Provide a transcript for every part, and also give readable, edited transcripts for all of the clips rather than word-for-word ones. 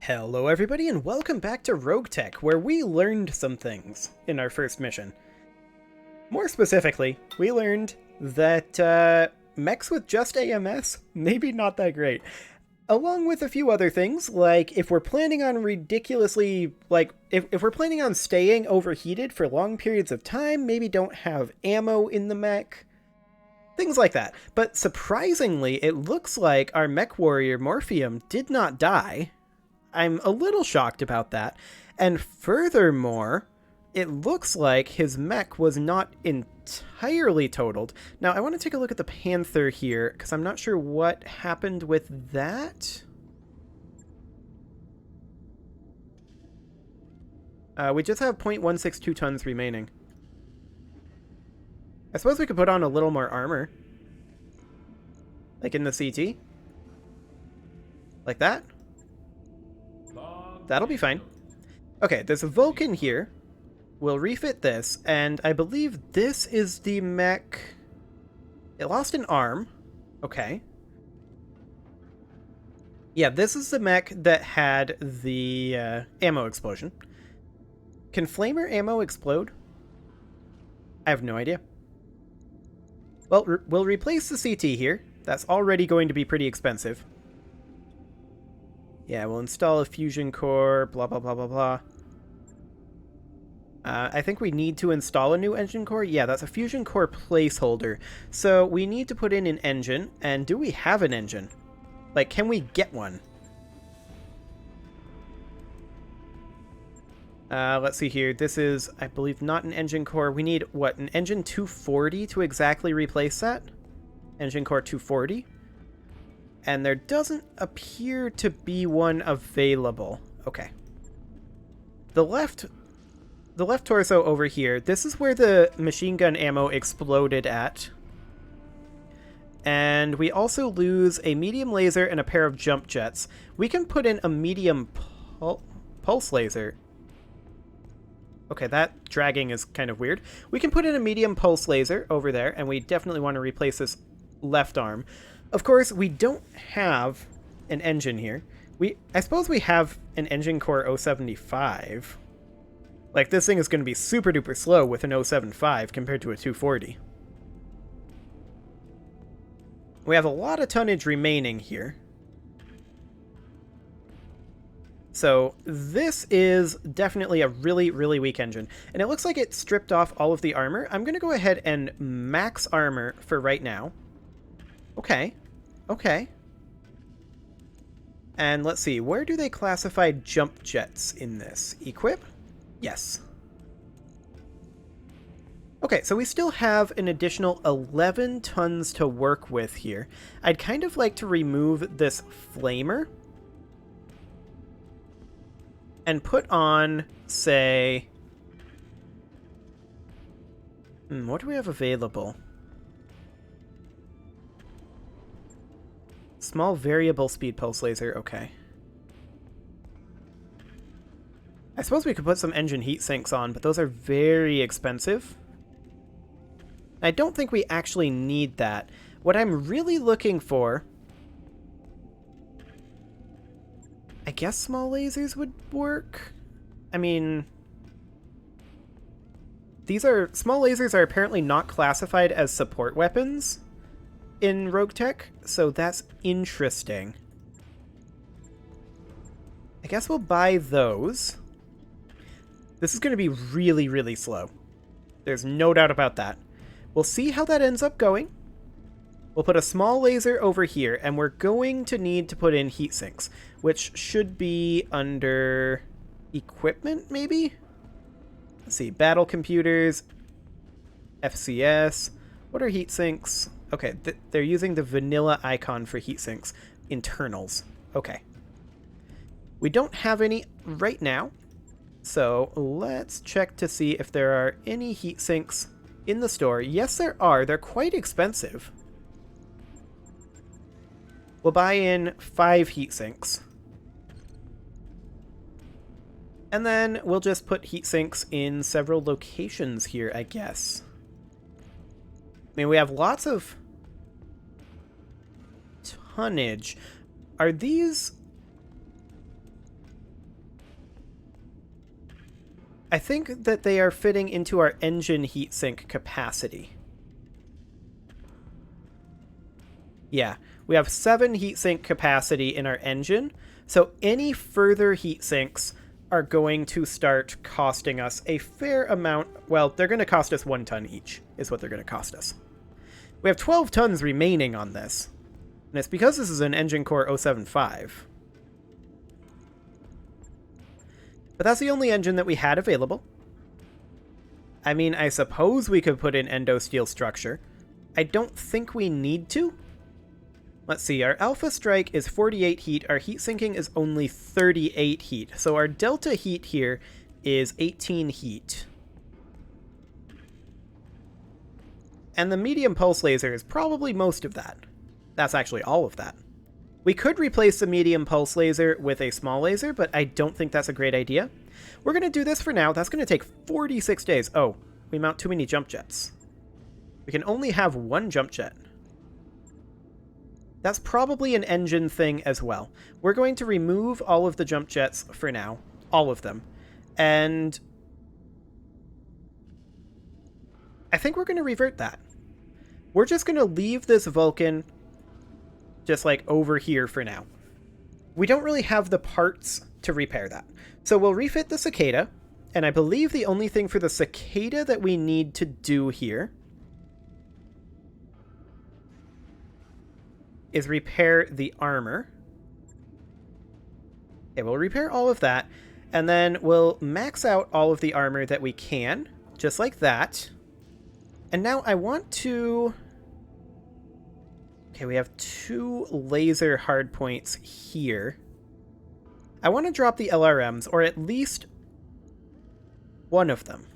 Hello everybody and welcome back to RogueTech, where we learned some things in our first mission. More specifically, we learned that mechs with just AMS, maybe not that great. Along with a few other things, like if we're planning on if we're planning on staying overheated for long periods of time, maybe don't have ammo in the mech. Things like that. But surprisingly, it looks like our mech warrior Morpheum did not die. I'm a little shocked about that. And furthermore, it looks like his mech was not entirely totaled. Now, I want to take a look at the Panther here, because I'm not sure what happened with that. We just have 0.162 tons remaining. I suppose we could put on a little more armor. Like in the CT. Like that. That'll be fine. Okay, there's a Vulcan here. We'll refit this, and I believe this is the mech. It lost an arm. Okay. Yeah, this is the mech that had the ammo explosion. Can flamer ammo explode? I have no idea. Well, we'll replace the CT here. That's already going to be pretty expensive. Yeah, we'll install a fusion core, blah, blah, blah, blah, blah. I think we need to install a new engine core. Yeah, that's a fusion core placeholder. So we need to put in an engine. And do we have an engine? Like, can we get one? Let's see here. This is, I believe, not an engine core. We need, what, an engine 240 to exactly replace that? Engine core 240? And there doesn't appear to be one available. Okay. The left torso over here, this is where the machine gun ammo exploded at. And we also lose a medium laser and a pair of jump jets. We can put in a medium pulse laser. Okay, that dragging is kind of weird. We can put in a medium pulse laser over there, and we definitely want to replace this left arm. Of course, we don't have an engine here. I suppose we have an engine core 075. Like, this thing is going to be super duper slow with an 075 compared to a 240. We have a lot of tonnage remaining here. So this is definitely a really, really weak engine. And it looks like it stripped off all of the armor. I'm going to go ahead and max armor for right now. Okay. Okay. And let's see, where do they classify jump jets in this? Equip? Yes. Okay, so we still have an additional 11 tons to work with here. I'd kind of like to remove this flamer and put on, say... what do we have available? Small variable speed pulse laser, okay. I suppose we could put some engine heat sinks on, but those are very expensive. I don't think we actually need that. What I'm really looking for... I guess small lasers would work? I mean... Small lasers are apparently not classified as support weapons in RogueTech, so that's interesting. I guess we'll buy those. This is going to be really, really slow. There's no doubt about that. We'll see how that ends up going. We'll put a small laser over here, and we're going to need to put in heat sinks, which should be under equipment, maybe? Let's see, battle computers, FCS. What are heat sinks? Okay, they're using the vanilla icon for heat sinks. Internals. Okay. We don't have any right now, so let's check to see if there are any heat sinks in the store. Yes, there are. They're quite expensive. We'll buy in 5 heat sinks. And then we'll just put heat sinks in several locations here, I guess. I mean, we have lots of tonnage. Are these... I think that they are fitting into our engine heatsink capacity. Yeah, we have 7 heatsink capacity in our engine, so any further heatsinks are going to start costing us a fair amount. Well, they're going to cost us 1 ton each, is what they're going to cost us. We have 12 tons remaining on this, and it's because this is an Engine Core 075. But that's the only engine that we had available. I mean, I suppose we could put in endo steel structure. I don't think we need to. Let's see, our alpha strike is 48 heat, our heat sinking is only 38 heat, so our delta heat here is 18 heat. And the medium pulse laser is probably most of that. That's actually all of that. We could replace the medium pulse laser with a small laser, but I don't think that's a great idea. We're going to do this for now. That's going to take 46 days. Oh, we mount too many jump jets. We can only have 1 jump jet. That's probably an engine thing as well. We're going to remove all of the jump jets for now. All of them. And I think we're going to revert that. We're just going to leave this Vulcan just like over here for now. We don't really have the parts to repair that. So we'll refit the cicada, and I believe the only thing for the cicada that we need to do here is repair the armor. Okay, we'll repair all of that, and then we'll max out all of the armor that we can, just like that. And now I want to... Okay, we have 2 laser hardpoints here. I want to drop the LRMs, or at least one of them.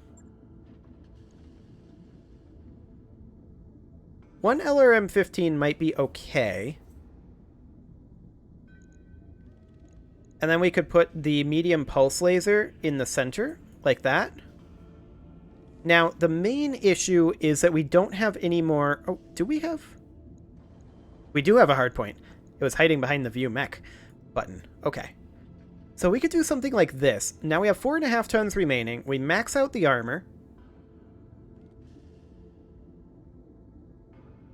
One LRM-15 might be okay. And then we could put the medium pulse laser in the center, like that. Now, the main issue is that we don't have any more... Oh, do we have... We do have a hardpoint. It was hiding behind the view mech button. Okay. So we could do something like this. Now we have 4.5 tons remaining. We max out the armor.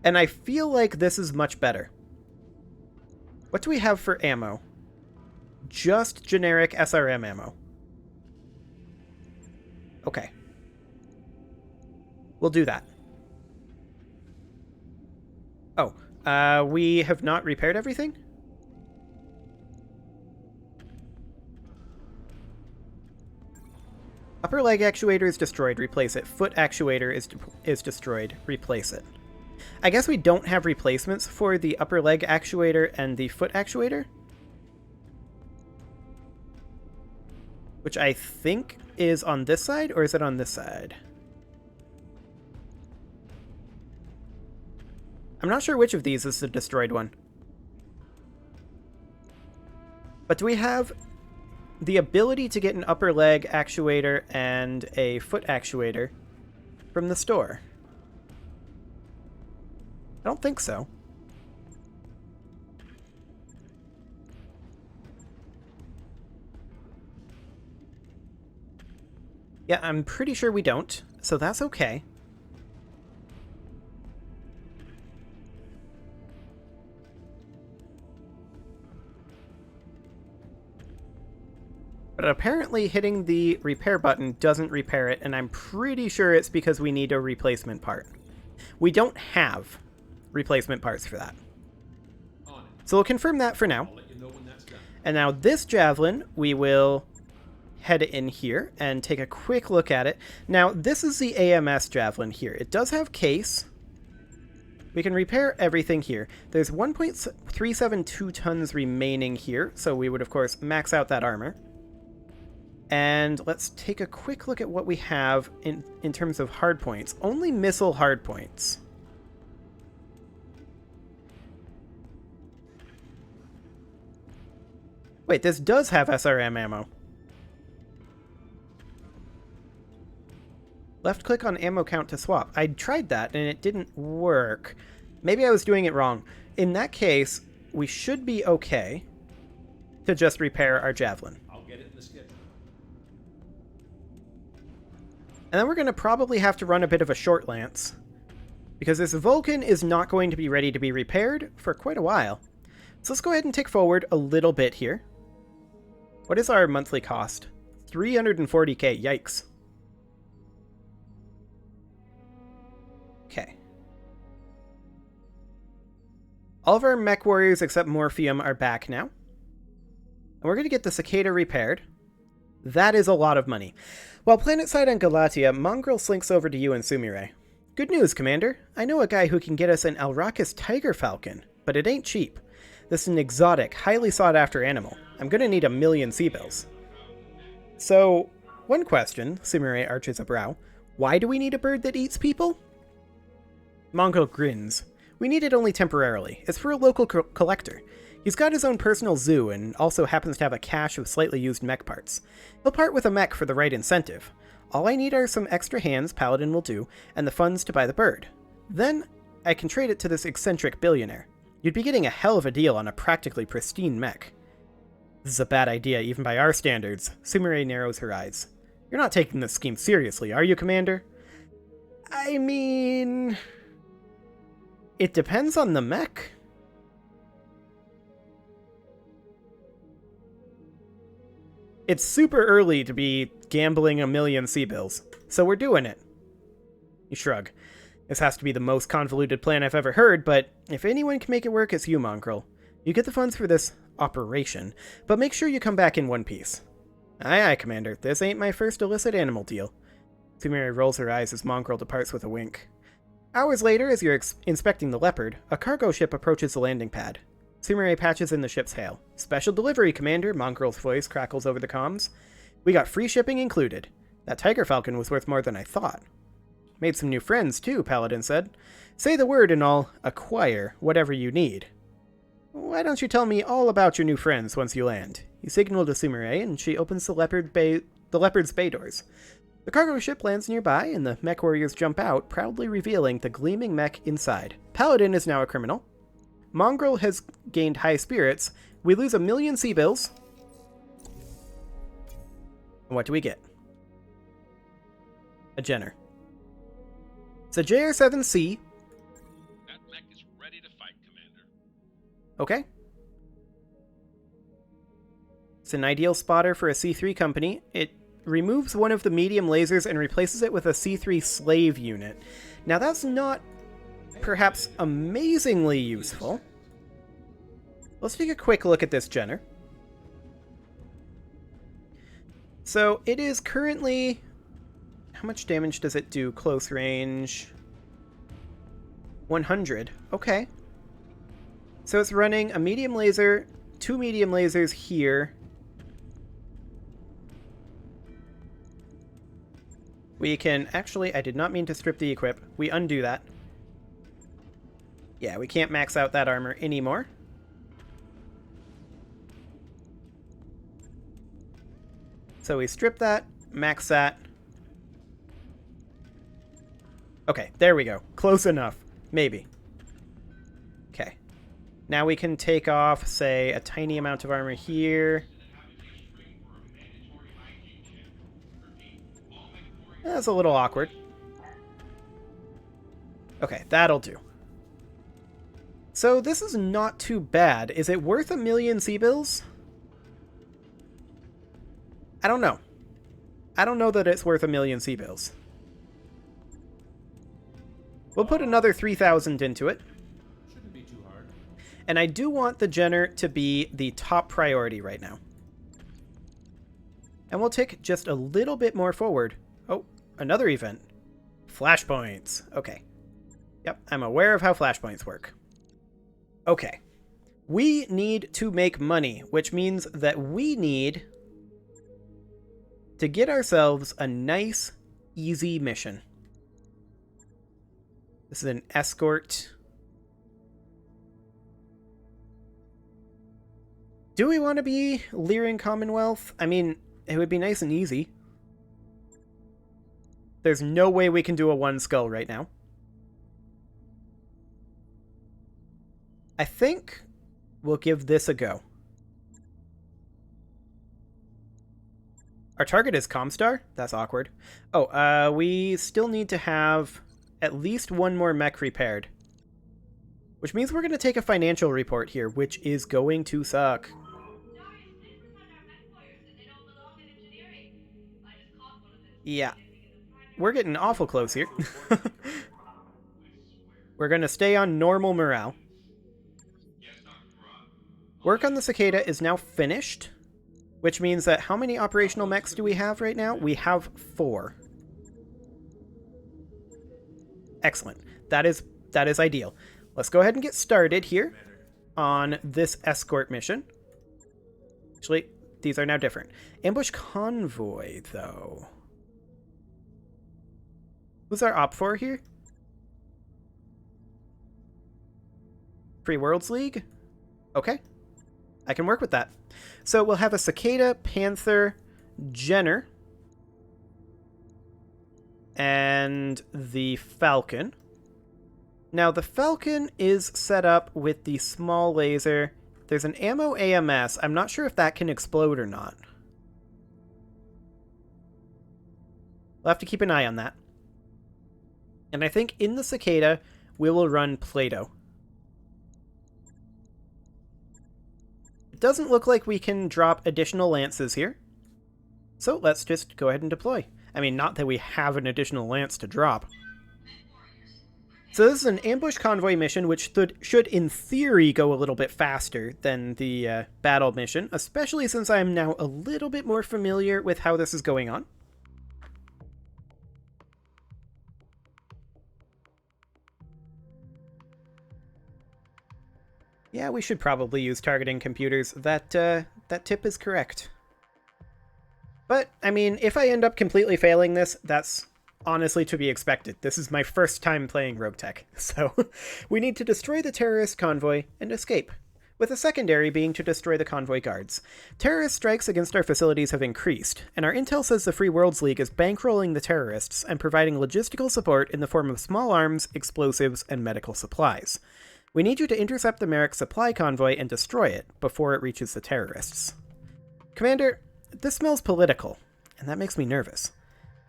And I feel like this is much better. What do we have for ammo? Just generic SRM ammo. Okay. We'll do that. Oh. We have not repaired everything? Upper leg actuator is destroyed, replace it. Foot actuator is destroyed, replace it. I guess we don't have replacements for the upper leg actuator and the foot actuator. Which I think is on this side, or is it on this side? I'm not sure which of these is the destroyed one. But do we have the ability to get an upper leg actuator and a foot actuator from the store? I don't think so. Yeah, I'm pretty sure we don't, so that's okay. But apparently hitting the repair button doesn't repair it, and I'm pretty sure it's because we need a replacement part. We don't have replacement parts for that. So we'll confirm that for now. And now this javelin, we will head in here and take a quick look at it. Now, this is the AMS javelin here. It does have case. We can repair everything here. There's 1.372 tons remaining here, so we would, of course, max out that armor. And let's take a quick look at what we have in terms of hardpoints. Only missile hardpoints. Wait, this does have SRM ammo. Left click on ammo count to swap. I tried that and it didn't work. Maybe I was doing it wrong. In that case, we should be okay to just repair our javelin. I'll get it in the schedule. And then we're going to probably have to run a bit of a short lance, because this Vulcan is not going to be ready to be repaired for quite a while. So let's go ahead and tick forward a little bit here. What is our monthly cost? 340k, yikes. Okay. All of our mech warriors except Morpheum are back now. And we're going to get the cicada repaired. That is a lot of money. While planetside on Galatia, Mongrel slinks over to you and Sumire. Good news, Commander. I know a guy who can get us an Alrakis tiger falcon, but it ain't cheap. This is an exotic, highly sought-after animal. I'm going to need 1 million sea-bills. So, one question, Sumire arches a brow. Why do we need a bird that eats people? Mongrel grins. We need it only temporarily. It's for a local collector. He's got his own personal zoo and also happens to have a cache of slightly used mech parts. He'll part with a mech for the right incentive. All I need are some extra hands, Paladin will do, and the funds to buy the bird. Then, I can trade it to this eccentric billionaire. You'd be getting a hell of a deal on a practically pristine mech. This is a bad idea, even by our standards. Sumire narrows her eyes. You're not taking this scheme seriously, are you, Commander? I mean... it depends on the mech. It's super early to be gambling 1 million sea-bills, so we're doing it. You shrug. This has to be the most convoluted plan I've ever heard, but if anyone can make it work, it's you, Mongrel. You get the funds for this operation, but make sure you come back in one piece. Aye, aye, Commander. This ain't my first illicit animal deal. Sumire rolls her eyes as Mongrel departs with a wink. Hours later, as you're inspecting the Leopard, a cargo ship approaches the landing pad. Sumire patches in the ship's hail. Special delivery, Commander, Mongrel's voice crackles over the comms. We got free shipping included. That Tiger Falcon was worth more than I thought. Made some new friends, too, Paladin said. Say the word and I'll acquire whatever you need. Why don't you tell me all about your new friends once you land? You signal to Sumire, and she opens the Leopard's bay doors. The cargo ship lands nearby, and the mech warriors jump out, proudly revealing the gleaming mech inside. Paladin is now a criminal. Mongrel has gained high spirits. We lose 1 million sea-bills. And what do we get? A Jenner. It's a JR-7C. That mech is ready to fight, Commander. Okay. It's an ideal spotter for a C3 company. It removes one of the medium lasers and replaces it with a C3 slave unit. Now that's not perhaps amazingly useful. Let's take a quick look at this Jenner. So it is currently... how much damage does it do close range? 100. Okay. So it's running a medium laser, 2 medium lasers here. We can actually, I did not mean to strip the equip. We undo that. Yeah, we can't max out that armor anymore. So we strip that, max that. Okay, there we go. Close enough. Maybe. Okay. Now we can take off, say, a tiny amount of armor here. That's a little awkward. Okay, that'll do. So this is not too bad. Is it worth 1 million sea-bills? I don't know. I don't know that it's worth 1 million sea-bills. We'll put another 3,000 into it. Shouldn't be too hard. And I do want the Jenner to be the top priority right now. And we'll tick just a little bit more forward. Oh, another event. Flashpoints. Okay. Yep, I'm aware of how flashpoints work. Okay. We need to make money, which means that we need to get ourselves a nice, easy mission. This is an escort. Do we want to be Leering Commonwealth? I mean, it would be nice and easy. There's no way we can do a 1 skull right now. I think we'll give this a go. Our target is Comstar? That's awkward. Oh, we still need to have at least one more mech repaired. Which means we're going to take a financial report here, which is going to suck. Yeah. We're getting awful close here. We're going to stay on normal morale. Work on the cicada is now finished, which means that how many operational mechs do we have right now? We have 4. Excellent. That is ideal. Let's go ahead and get started here on this escort mission. Actually, these are now different. Ambush convoy, though. Who's our op for here? Free Worlds League? Okay. I can work with that. So we'll have a Cicada, Panther, Jenner, and the Falcon. Now, the Falcon is set up with the small laser. There's an ammo AMS. I'm not sure if that can explode or not. We'll have to keep an eye on that. And I think in the Cicada, we will run Play-Doh. It doesn't look like we can drop additional lances here. So let's just go ahead and deploy. I mean, not that we have an additional lance to drop. So this is an ambush convoy mission, which should in theory go a little bit faster than the battle mission, especially since I am now a little bit more familiar with how this is going on. Yeah, we should probably use targeting computers. That tip is correct. But, I mean, if I end up completely failing this, that's honestly to be expected. This is my first time playing RogueTech, so we need to destroy the terrorist convoy and escape, with a secondary being to destroy the convoy guards. Terrorist strikes against our facilities have increased, and our intel says the Free Worlds League is bankrolling the terrorists and providing logistical support in the form of small arms, explosives, and medical supplies. We need you to intercept the Merrick supply convoy and destroy it before it reaches the terrorists. Commander, this smells political, and that makes me nervous.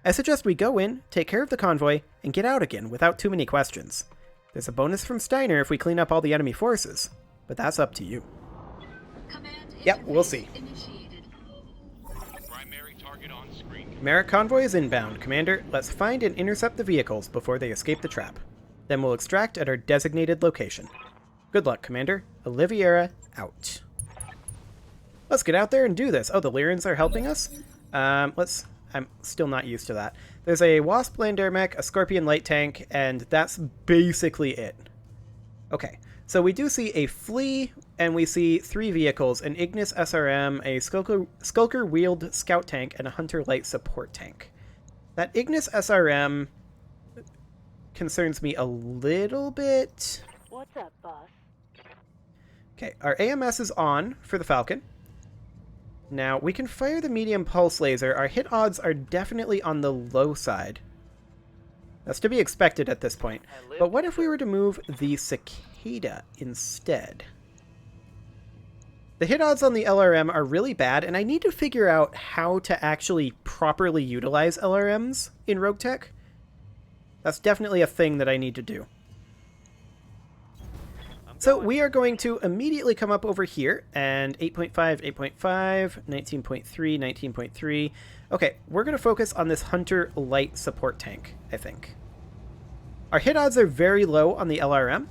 I suggest we go in, take care of the convoy, and get out again without too many questions. There's a bonus from Steiner if we clean up all the enemy forces, but that's up to you. Yep, we'll see. Primary target on screen. Merrick convoy is inbound. Commander, let's find and intercept the vehicles before they escape the trap. Then we'll extract at our designated location. Good luck, Commander. Oliviera, out. Let's get out there and do this. Oh, the Lyrans are helping us? I'm still not used to that. There's a Wasp land air mech, a Scorpion light tank, and that's basically it. Okay, so we do see a Flea, and we see 3 vehicles, an Ignis SRM, a Skulker wheeled scout tank, and a Hunter light support tank. That Ignis SRM concerns me a little bit. What's up, boss? Okay, our AMS is on for the Falcon. Now, we can fire the medium pulse laser. Our hit odds are definitely on the low side. That's to be expected at this point. But what if we were to move the Cicada instead? The hit odds on the LRM are really bad, and I need to figure out how to actually properly utilize LRMs in RogueTech. That's definitely a thing that I need to do. So we are going to immediately come up over here, and 8.5, 8.5, 19.3, 19.3. Okay, we're going to focus on this Hunter light support tank, I think. Our hit odds are very low on the LRM,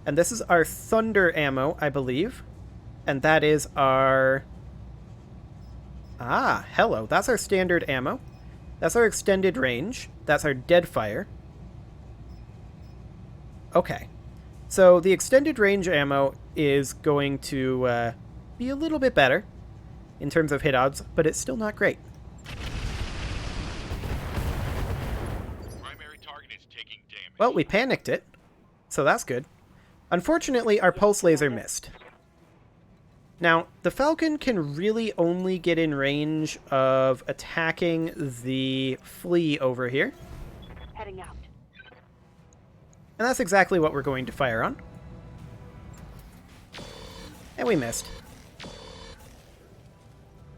and this is our Thunder ammo, I believe. And that is our... Ah, hello, that's our standard ammo. That's our extended range. That's our dead fire. Okay. So the extended range ammo is going to be a little bit better in terms of hit odds, but it's still not great. Primary target is taking damage. Well, we panicked it, so that's good. Unfortunately, our pulse laser missed. Now, the Falcon can really only get in range of attacking the Flea over here. Heading out. And that's exactly what we're going to fire on. And we missed.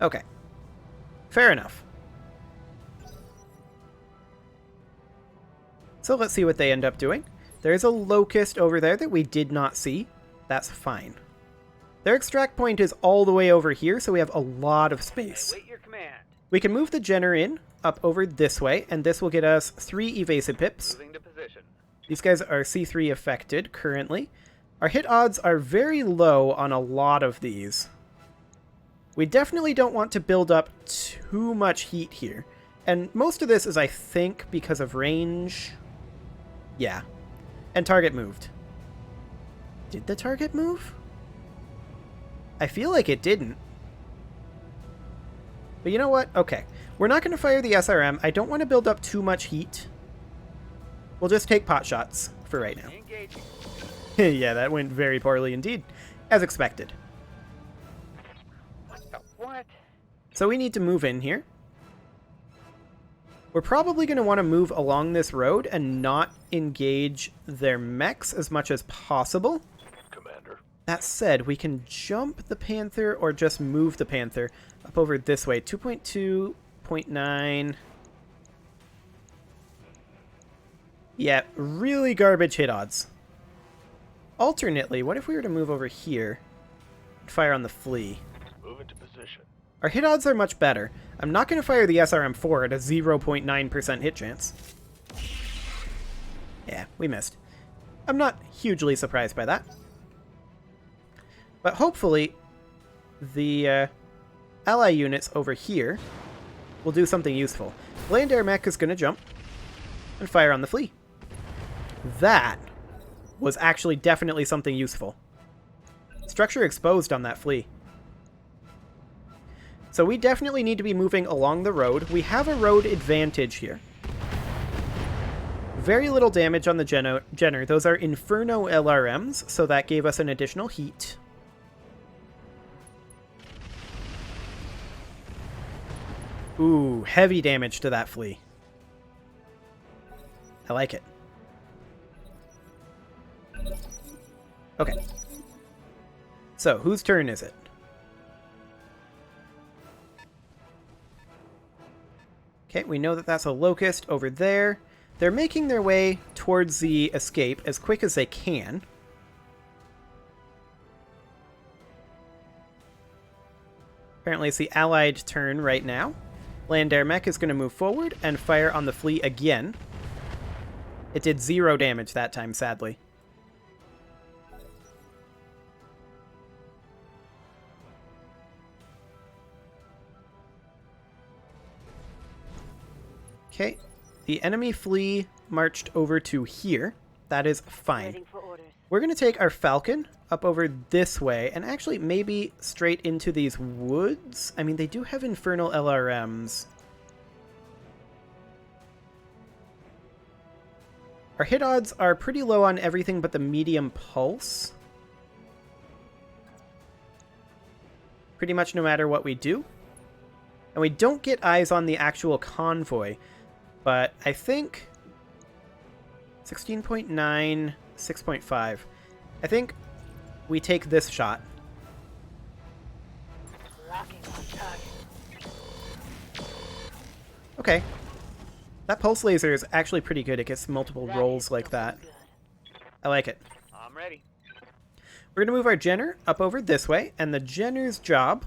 Okay. Fair enough. So let's see what they end up doing. There's a locust over there that we did not see. That's fine. Their extract point is all the way over here, so we have a lot of space. Wait your command. We can move the Jenner in up over this way, and this will get us 3 evasive pips. Moving to position. These guys are C3 affected currently. Our hit odds are very low on a lot of these. We definitely don't want to build up too much heat here. And most of this is, I think, because of range. Yeah. And target moved. Did the target move? I feel like it didn't. But you know what? Okay. We're not going to fire the SRM. I don't want to build up too much heat. We'll just take pot shots for right now. Engaging. Yeah, that went very poorly indeed. As expected. What? So we need to move in here. We're probably going to want to move along this road and not engage their mechs as much as possible. Commander. That said, we can jump the Panther or just move the Panther up over this way. 2.2, 0.9. Yeah, really garbage hit odds. Alternately, what if we were to move over here and fire on the flea? Move into position. Our hit odds are much better. I'm not going to fire the SRM-4 at a 0.9% hit chance. Yeah, we missed. I'm not hugely surprised by that. But hopefully, the ally units over here will do something useful. Land Air Mech is going to jump and fire on the flea. That was actually definitely something useful. Structure exposed on that flea. So we definitely need to be moving along the road. We have a road advantage here. Very little damage on the Jenner. Those are Inferno LRMs, so that gave us an additional heat. Ooh, heavy damage to that flea. I like it. Okay. So, whose turn is it? Okay, we know that that's a locust over there. They're making their way towards the escape as quick as they can. Apparently it's the allied turn right now. Land Air Mech is going to move forward and fire on the flea again. It did 0 damage that time, sadly. Okay, the enemy flea marched over to here. That is fine. Waiting for orders. We're going to take our falcon up over this way and actually maybe straight into these woods. I mean, they do have infernal LRMs. Our hit odds are pretty low on everything but the medium pulse. Pretty much no matter what we do. And we don't get eyes on the actual convoy. But I think 16.9, 6.5. I think we take this shot. Locking on target. Okay. That pulse laser is actually pretty good. It gets multiple rolls like that. I like it. I'm ready. We're going to move our Jenner up over this way, and the Jenner's job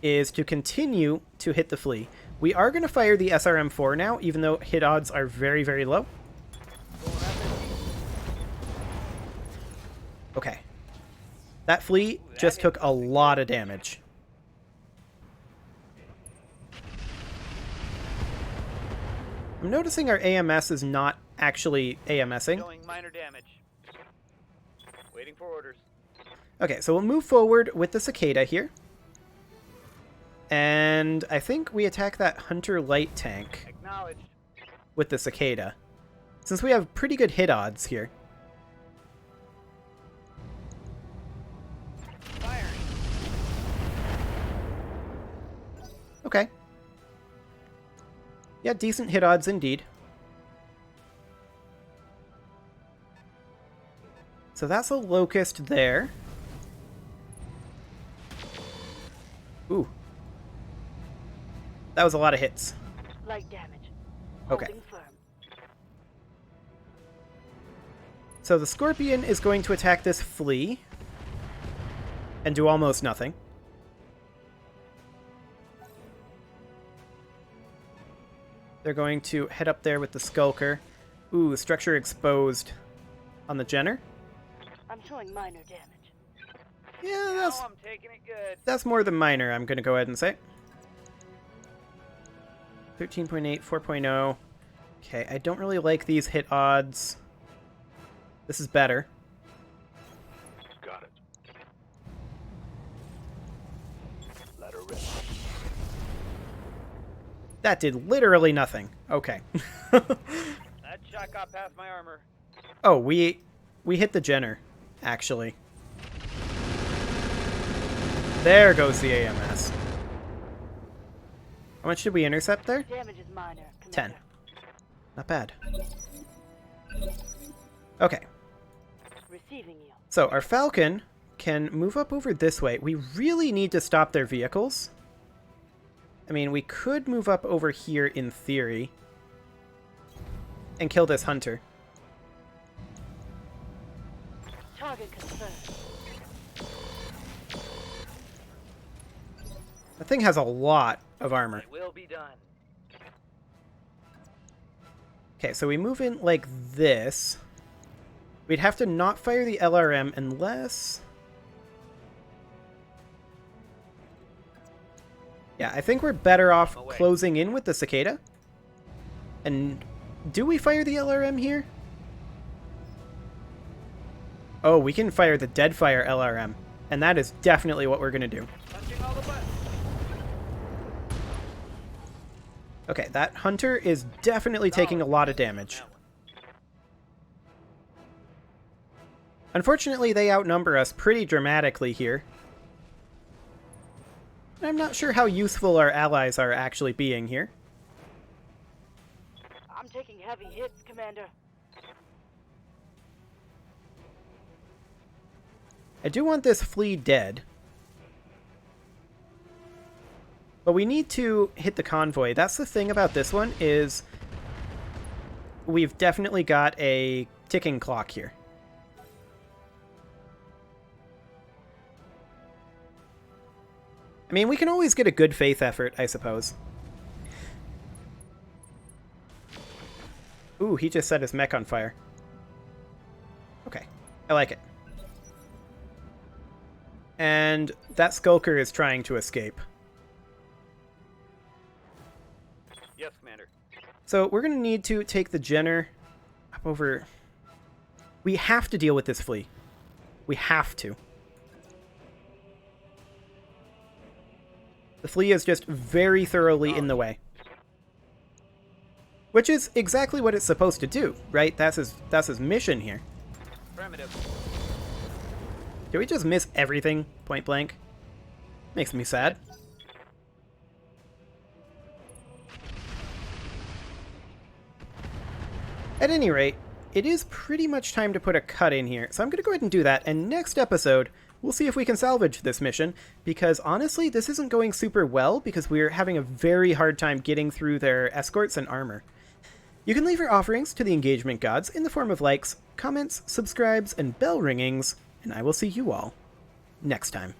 is to continue to hit the flea. We are going to fire the SRM-4 now, even though hit odds are very, very low. Okay. That flea just took a lot of damage. I'm noticing our AMS is not actually AMSing. Showing minor damage. Waiting for orders. Okay, so we'll move forward with the cicada here. And I think we attack that Hunter light tank Acknowledged. with the cicada, since we have pretty good hit odds here. Firing. Okay. Yeah, decent hit odds indeed. So that's a locust there. Ooh. That was a lot of hits. Light damage. Okay. Holding firm. So the Scorpion is going to attack this flea and do almost nothing. They're going to head up there with the Skulker. Ooh, structure exposed on the Jenner. I'm showing minor damage. Yeah, I'm taking it good. that's more than minor, I'm going to go ahead and say. 13.8, 4.0. Okay, I don't really like these hit odds. This is better. Got it. Let her rip. That did literally nothing. Okay. That shot got past my armor. Oh, we hit the Jenner, actually. There goes the AMS. How much did we intercept there? Damage is minor. 10. Not bad. Okay. Receiving you. So our Falcon can move up over this way. We really need to stop their vehicles. I mean, we could move up over here in theory and kill this hunter. Target confirmed. That thing has a lot of armor. It will be done. Okay, so we move in like this. We'd have to not fire the LRM unless... Yeah, I think we're better off closing in with the cicada. And do we fire the LRM here? Oh, we can fire the Deadfire LRM. And that is definitely what we're going to do. Punching all the buttons. Okay, that hunter is definitely taking a lot of damage. Unfortunately, they outnumber us pretty dramatically here. I'm not sure how useful our allies are actually being here. I'm taking heavy hits, Commander. I do want this flea dead. But we need to hit the convoy. That's the thing about this one, is we've definitely got a ticking clock here. I mean, we can always get a good faith effort, I suppose. Ooh, he just set his mech on fire. Okay, I like it. And that Skulker is trying to escape. Yes, Commander. So we're going to need to take the Jenner up over... We have to deal with this flea. We have to. The flea is just very thoroughly in the way. Which is exactly what it's supposed to do, right? That's his mission here. Primitive. Did we just miss everything, point blank? Makes me sad. At any rate, it is pretty much time to put a cut in here, so I'm going to go ahead and do that, and next episode, we'll see if we can salvage this mission, because honestly, this isn't going super well, because we're having a very hard time getting through their escorts and armor. You can leave your offerings to the engagement gods in the form of likes, comments, subscribes, and bell ringings, and I will see you all next time.